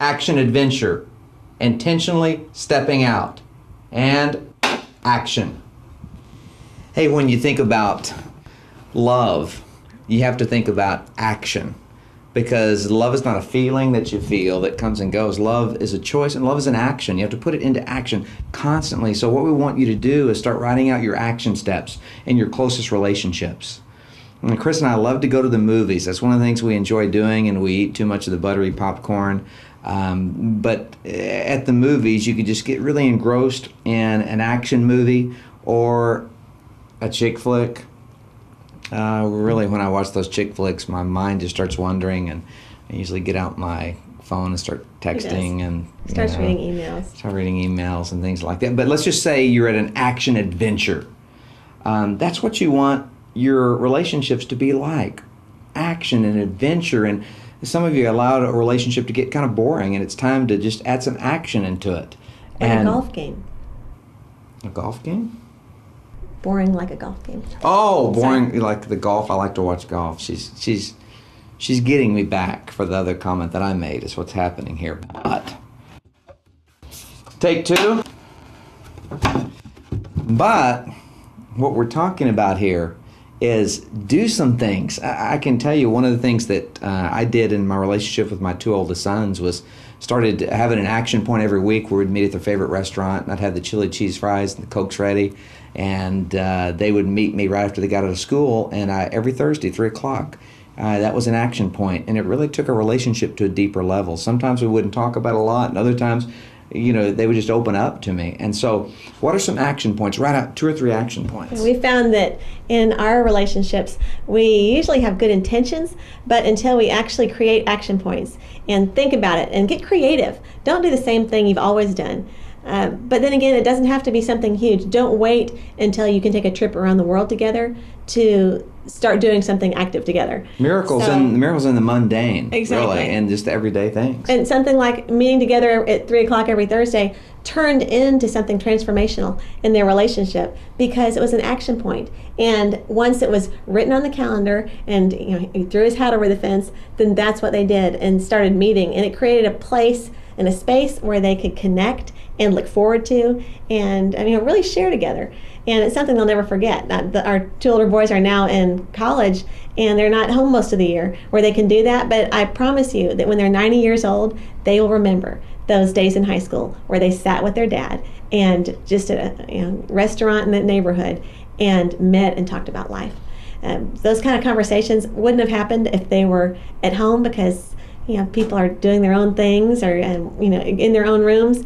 action adventure, intentionally stepping out, and action. Hey, when you think about love, you have to think about action, because love is not a feeling that you feel that comes and goes. Love is a choice, and love is an action. You have to put it into action constantly. So what we want you to do is start writing out your action steps in your closest relationships. And Chris and I love to go to the movies. That's one of the things we enjoy doing, and we eat too much of the buttery popcorn. But at the movies, you can just get really engrossed in an action movie or a chick flick. Really, when I watch those chick flicks, my mind just starts wandering, and I usually get out my phone and start texting and starts reading emails. Start reading emails and things like that. But let's just say you're at an action adventure. That's what you want your relationships to be like: action and adventure. And some of you allowed a relationship to get kind of boring, and it's time to just add some action into it. Like a golf game. A golf game? Boring like a golf game. Oh, boring. Sorry. Like the golf. I like to watch golf. She's getting me back for the other comment that I made, is what's happening here. But take two. But what we're talking about here is do some things. I can tell you one of the things that I did in my relationship with my two oldest sons was started having an action point every week where we'd meet at their favorite restaurant, and I'd have the chili cheese fries and the Cokes ready, and they would meet me right after they got out of school, and every Thursday, 3 o'clock. That was an action point, and it really took a relationship to a deeper level. Sometimes we wouldn't talk about it a lot, and other times, they would just open up to me. And so, what are some action points? Write out 2 or 3 action points. We found that in our relationships, we usually have good intentions, but until we actually create action points and think about it and get creative. Don't do the same thing you've always done. But then again, it doesn't have to be something huge. Don't wait until you can take a trip around the world together to start doing something active together. Miracles in the mundane, exactly. Really, and just the everyday things. And something like meeting together at 3 o'clock every Thursday turned into something transformational in their relationship because it was an action point. And once it was written on the calendar and he threw his hat over the fence, then that's what they did and started meeting. And it created a place and a space where they could connect and look forward to and really share together. And it's something they'll never forget. Our 2 older boys are now in college and they're not home most of the year where they can do that, but I promise you that when they're 90 years old, they will remember those days in high school where they sat with their dad and just at a restaurant in the neighborhood and met and talked about life. Those kind of conversations wouldn't have happened if they were at home because people are doing their own things or in their own rooms.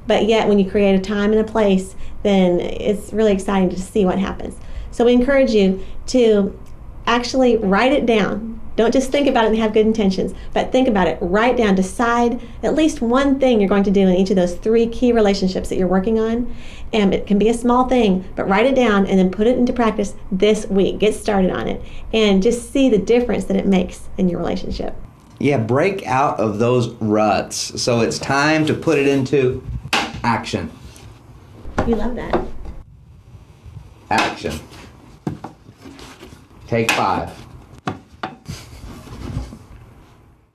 But yet when you create a time and a place, then it's really exciting to see what happens. So we encourage you to actually write it down. Don't just think about it and have good intentions, but think about it, write down, decide at least one thing you're going to do in each of those 3 key relationships that you're working on. And it can be a small thing, but write it down and then put it into practice this week. Get started on it and just see the difference that it makes in your relationship. Yeah, break out of those ruts. So it's time to put it into action. We love that. Action. Take 5.